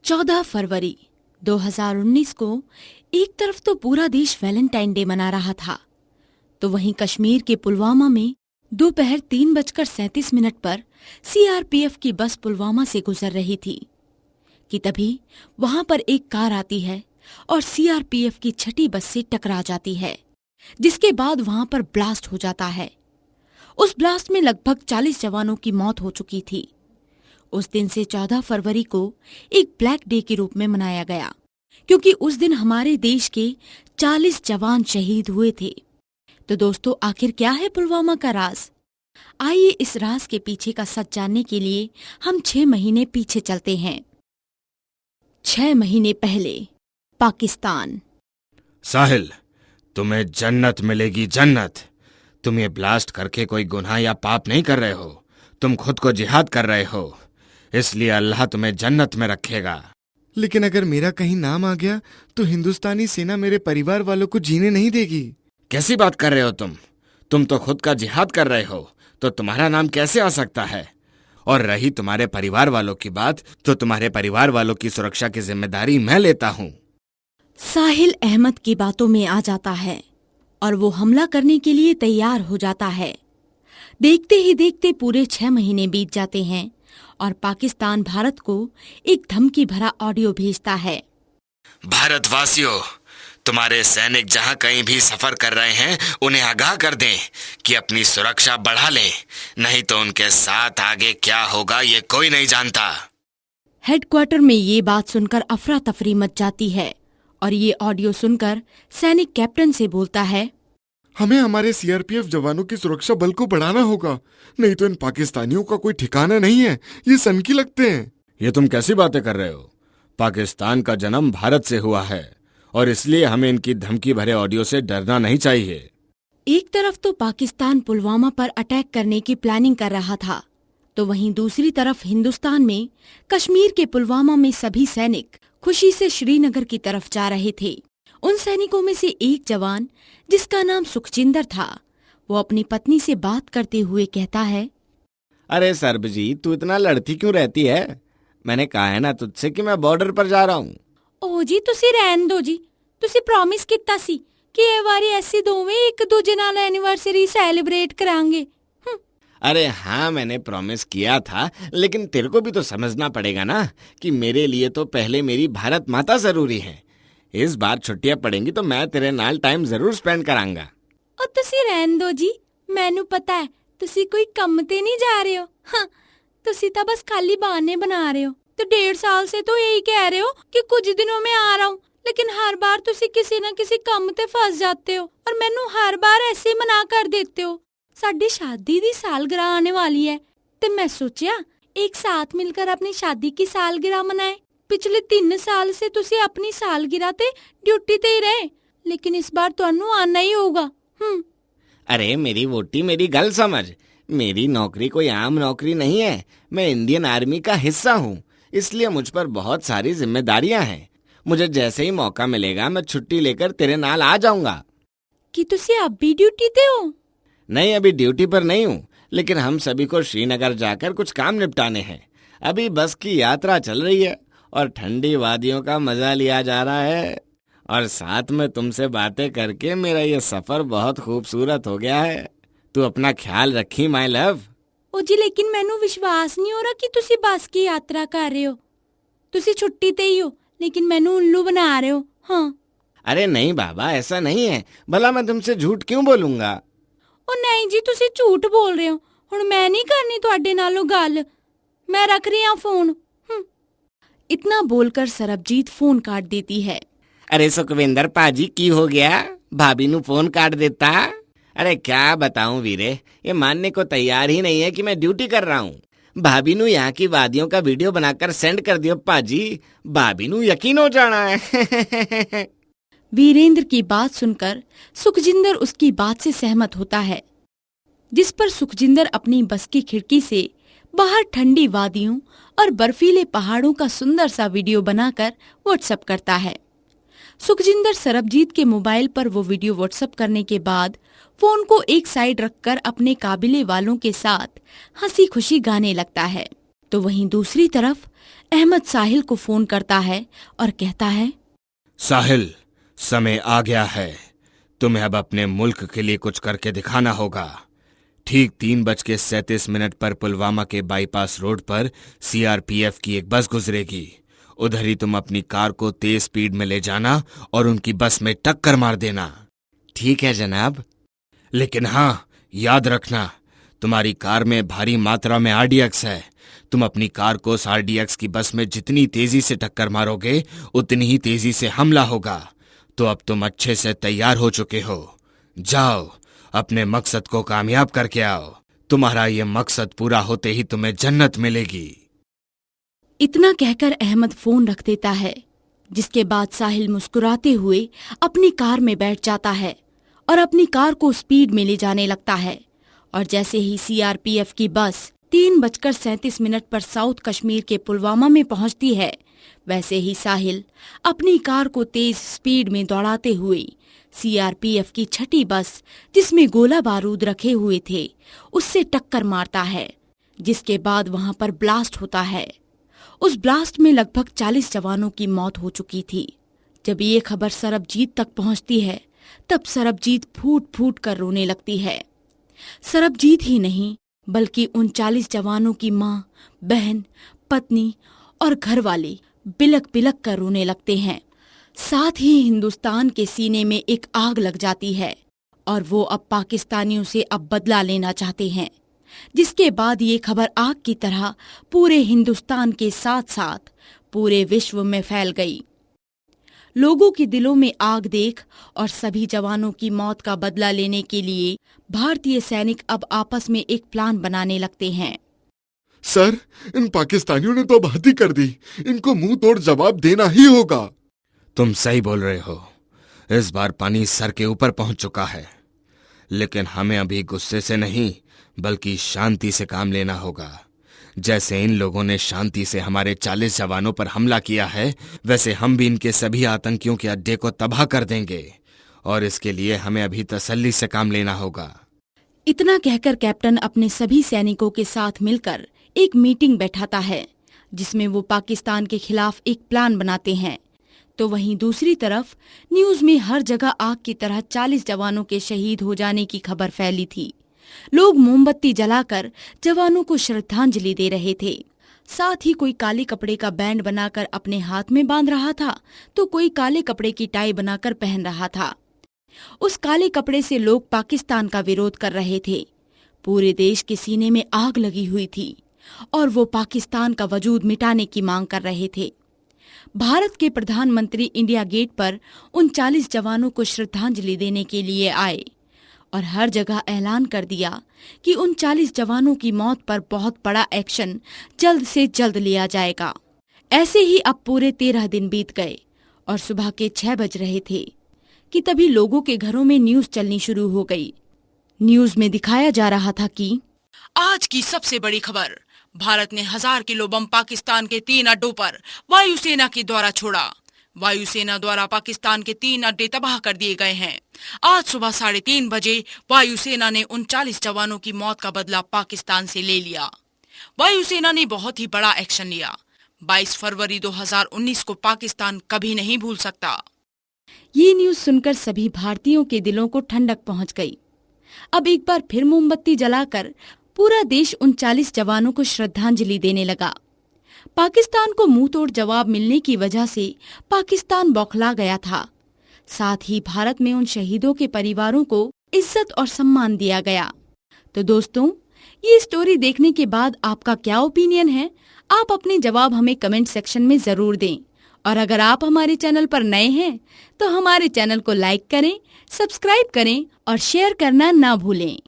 14 फरवरी 2019 को एक तरफ तो पूरा देश वैलेंटाइन डे मना रहा था, तो वहीं कश्मीर के पुलवामा में दोपहर 3:37 पर सीआरपीएफ की बस पुलवामा से गुजर रही थी कि तभी वहां पर एक कार आती है और सीआरपीएफ की छठी बस से टकरा जाती है, जिसके बाद वहां पर ब्लास्ट हो जाता है। उस ब्लास्ट में लगभग 40 जवानों की मौत हो चुकी थी। उस दिन से 14 फरवरी को एक ब्लैक डे के रूप में मनाया गया, क्योंकि उस दिन हमारे देश के 40 जवान शहीद हुए थे। तो दोस्तों, आखिर क्या है पुलवामा का राज? आइए इस राज के पीछे का सच जानने के लिए हम 6 महीने पीछे चलते हैं। 6 महीने पहले पाकिस्तान। साहिल, तुम्हें जन्नत मिलेगी, जन्नत। तुम ये ब्लास्ट करके कोई गुनाह या पाप नहीं कर रहे हो, तुम खुद को जिहाद कर रहे हो, इसलिए अल्लाह तुम्हें जन्नत में रखेगा। लेकिन अगर मेरा कहीं नाम आ गया तो हिंदुस्तानी सेना मेरे परिवार वालों को जीने नहीं देगी। कैसी बात कर रहे हो तुम तो खुद का जिहाद कर रहे हो, तो तुम्हारा नाम कैसे आ सकता है? और रही तुम्हारे परिवार वालों की बात, तो तुम्हारे परिवार वालों की सुरक्षा की जिम्मेदारी मैं लेता हूँ। साहिल अहमद की बातों में आ जाता है और वो हमला करने के लिए तैयार हो जाता है। देखते ही देखते पूरे 6 महीने बीत जाते हैं और पाकिस्तान भारत को एक धमकी भरा ऑडियो भेजता है। भारतवासियों, तुम्हारे सैनिक जहां कहीं भी सफर कर रहे हैं, उन्हें आगाह कर दें कि अपनी सुरक्षा बढ़ा लें, नहीं तो उनके साथ आगे क्या होगा ये कोई नहीं जानता। हेडक्वार्टर में ये बात सुनकर अफरा तफरी मच जाती है और ये ऑडियो सुनकर सैनिक कैप्टन से बोलता है, हमें हमारे सीआरपीएफ जवानों की सुरक्षा बल को बढ़ाना होगा, नहीं तो इन पाकिस्तानियों का कोई ठिकाना नहीं है, ये सनकी लगते हैं। ये तुम कैसी बातें कर रहे हो? पाकिस्तान का जन्म भारत से हुआ है और इसलिए हमें इनकी धमकी भरे ऑडियो से डरना नहीं चाहिए। एक तरफ तो पाकिस्तान पुलवामा पर अटैक करने की प्लानिंग कर रहा था, तो वहीं दूसरी तरफ हिंदुस्तान में कश्मीर के पुलवामा में सभी सैनिक खुशी से श्रीनगर की तरफ जा रहे थे। उन सैनिकों में से एक जवान, जिसका नाम सुखजिंदर था, वो अपनी पत्नी से बात करते हुए कहता है, अरे सरबजीत, तू इतना लड़ती क्यों रहती है? मैंने कहा है ना तुझसे कि मैं बॉर्डर पर जा रहा हूँ। ओ जी, तुसी रहन दो जी। तुसी प्रॉमिस किता सी कि ये बारी ऐसी दोवें एक दूजे नाल एनिवर्सरी सेलिब्रेट करांगे। अरे हाँ, मैंने प्रॉमिस किया था, लेकिन तेरे को भी तो समझना पड़ेगा ना कि मेरे लिए तो पहले मेरी भारत माता जरूरी है। इस बार छुट्टियां पड़ेंगी तो मैं तेरे नाल टाइम जरूर स्पेंड करांगा। ओ तुसी रहन दो जी, मैनू पता है तुसी कोई कम ते नहीं जा रहे हो। हाँ, तुसी तो बस खाली बहाने बना रहे हो। तो 1.5 साल से तो यही कह रहे हो कि कुछ दिनों में आ रहा हूँ, लेकिन हर बार तुसी किसी न किसी कम ते फंस जाते हो और मैनू हर बार ऐसे ही मना कर देते हो। साडी शादी दी सालगिरह आने वाली है ते मैं सोचिया एक साथ मिलकर अपनी शादी की सालगिरह मनाए। पिछले 3 साल से तुसी अपनी सालगिरह ते ड्यूटी ते ही रहे, लेकिन इस बार तुहानू आना ही होगा। अरे मेरी वोटी, मेरी गल समझ। मेरी नौकरी कोई आम नौकरी नहीं है, मैं इंडियन आर्मी का हिस्सा हूँ, इसलिए मुझ पर बहुत सारी जिम्मेदारियां हैं। मुझे जैसे ही मौका मिलेगा मैं छुट्टी लेकर तेरे नाल आ जाऊंगा। कि तुसी अब भी ड्यूटी ते हो? नहीं, अभी ड्यूटी पर नहीं हूँ, लेकिन हम सभी को श्रीनगर जाकर कुछ काम निपटाने हैं। अभी बस की यात्रा चल रही है और ठंडी वादियों का मजा लिया जा रहा है, और साथ में तुमसे बातें करके मेरा ये सफर बहुत खूबसूरत हो गया है। तू अपना ख्याल रखी माय लव। ओ जी, लेकिन मैनू विश्वास नहीं हो रहा कि तुसी बस की यात्रा कर रहे हो। तुसी छुट्टी ते ही हो, लेकिन मैनू उल्लू बना रहे हो। हाँ। अरे नहीं बाबा, ऐसा नहीं है। भला मैं तुमसे झूठ क्यों बोलूंगा? ओ नहीं जी, तुसी झूठ बोल रहे हो। हुण मैं नहीं करनी तुहाडे नालों गल, मैं रख रही हूं फोन। इतना बोलकर सरबजीत फोन काट देती है। अरे सुखविंदर पाजी, की हो गया? भाभी नू फोन काट देता? अरे क्या बताऊं वीरे, ये मानने को तैयार ही नहीं है कि मैं ड्यूटी कर रहा हूँ। भाभी नू यहाँ की वादियों का वीडियो बनाकर सेंड कर दियो पाजी, भाभी नू यकीन हो जाना है। वीरेंद्र की बात सुनकर सुखजिंदर उसकी बात से सहमत होता है, जिस पर सुखजिंदर अपनी बस की खिड़की से बाहर ठंडी वादियों और बर्फीले पहाड़ों का सुंदर सा वीडियो बनाकर व्हाट्सएप करता है। सुखजिंदर सरबजीत के मोबाइल पर वो वीडियो व्हाट्सएप करने के बाद फोन को एक साइड रखकर अपने काबिले वालों के साथ हंसी खुशी गाने लगता है। तो वहीं दूसरी तरफ अहमद साहिल को फोन करता है और कहता है, साहिल, समय आ गया है। तुम्हें अब अपने मुल्क के लिए कुछ करके दिखाना होगा। ठीक 3:37 पर पुलवामा के बाईपास रोड पर सीआरपीएफ की एक बस गुजरेगी। उधर ही तुम अपनी कार को तेज स्पीड में ले जाना और उनकी बस में टक्कर मार देना। ठीक है जनाब। लेकिन हाँ, याद रखना, तुम्हारी कार में भारी मात्रा में आरडीएक्स है। तुम अपनी कार को उस आरडीएक्स की बस में जितनी तेजी से टक्कर मारोगे उतनी ही तेजी से हमला होगा। तो अब तुम अच्छे से तैयार हो चुके हो। जाओ, अपने मकसद को कामयाब करके आओ। तुम्हारा ये मकसद पूरा होते ही तुम्हें जन्नत मिलेगी। इतना कहकर अहमद फोन रख देता है, जिसके बाद साहिल मुस्कुराते हुए अपनी कार में बैठ जाता है और अपनी कार को स्पीड में ले जाने लगता है। और जैसे ही सीआरपीएफ की बस 3:37 पर साउथ कश्मीर के पुलवामा में पहुंचती है, वैसे ही साहिल अपनी कार को तेज स्पीड में दौड़ाते हुए सीआरपीएफ की छठी बस, जिसमें गोला बारूद रखे हुए थे, उससे टक्कर मारता है, जिसके बाद वहां पर ब्लास्ट होता है। उस ब्लास्ट में लगभग 40 जवानों की मौत हो चुकी थी। जब ये खबर सरबजीत तक पहुंचती है, तब सरबजीत फूट फूट कर रोने लगती है। सरबजीत ही नहीं, बल्कि उन 40 जवानों की माँ, बहन, पत्नी और घरवाले बिलक बिलक कर रोने लगते हैं। साथ ही हिंदुस्तान के सीने में एक आग लग जाती है और वो अब पाकिस्तानियों से अब बदला लेना चाहते हैं, जिसके बाद ये खबर आग की तरह पूरे हिंदुस्तान के साथ साथ पूरे विश्व में फैल गई। लोगों के दिलों में आग देख और सभी जवानों की मौत का बदला लेने के लिए भारतीय सैनिक अब आपस में एक प्लान बनाने लगते हैं। सर, इन पाकिस्तानियों ने तो अब हद ही कर दी। इनको मुंह तोड़ जवाब देना ही होगा। तुम सही बोल रहे हो। इस बार पानी सर के ऊपर पहुंच चुका है, लेकिन हमें अभी गुस्से से नहीं बल्कि शांति से काम लेना होगा। जैसे इन लोगों ने शांति से हमारे 40 जवानों पर हमला किया है, वैसे हम भी इनके सभी आतंकियों के अड्डे को तबाह कर देंगे, और इसके लिए हमें अभी तसल्ली से काम लेना होगा। इतना कहकर कैप्टन अपने सभी सैनिकों के साथ मिलकर एक मीटिंग बैठाता है, जिसमें वो पाकिस्तान के खिलाफ एक प्लान बनाते हैं। तो वहीं दूसरी तरफ न्यूज में हर जगह आग की तरह 40 जवानों के शहीद हो जाने की खबर फैली थी। लोग मोमबत्ती जलाकर जवानों को श्रद्धांजलि दे रहे थे। साथ ही कोई काले कपड़े का बैंड बनाकर अपने हाथ में बांध रहा था, तो कोई काले कपड़े की टाई बनाकर पहन रहा था। उस काले कपड़े से लोग पाकिस्तान का विरोध कर रहे थे। पूरे देश के सीने में आग लगी हुई थी और वो पाकिस्तान का वजूद मिटाने की मांग कर रहे थे। भारत के प्रधानमंत्री इंडिया गेट पर उन 40 जवानों को श्रद्धांजलि देने के लिए आए और हर जगह ऐलान कर दिया कि उन 40 जवानों की मौत पर बहुत बड़ा एक्शन जल्द से जल्द लिया जाएगा। ऐसे ही अब पूरे 13 दिन बीत गए और सुबह के 6 बज रहे थे कि तभी लोगों के घरों में न्यूज चलनी शुरू हो गई। न्यूज में दिखाया जा रहा था कि आज की सबसे बड़ी खबर, भारत ने 1000 किलो बम पाकिस्तान के 3 अड्डों पर वायुसेना के द्वारा छोड़ा। वायुसेना द्वारा पाकिस्तान के 3 अड्डे तबाह कर दिए गए हैं। आज सुबह 3:30 बजे वायुसेना ने उन 40 जवानों की मौत का बदला पाकिस्तान से ले लिया। वायुसेना ने बहुत ही बड़ा एक्शन लिया। 22 फरवरी 2019 को पाकिस्तान कभी नहीं भूल सकता। ये न्यूज सुनकर सभी भारतीयों के दिलों को ठंडक पहुंच गई। अब एक बार फिर मोमबत्ती जलाकर पूरा देश उन 40 जवानों को श्रद्धांजलि देने लगा। पाकिस्तान को मुंह तोड़ जवाब मिलने की वजह से पाकिस्तान बौखला गया था। साथ ही भारत में उन शहीदों के परिवारों को इज्जत और सम्मान दिया गया। तो दोस्तों, ये स्टोरी देखने के बाद आपका क्या ओपिनियन है? आप अपने जवाब हमें कमेंट सेक्शन में जरूर दें। और अगर आप हमारे चैनल पर नए हैं तो हमारे चैनल को लाइक करें, सब्सक्राइब करें और शेयर करना ना भूलें।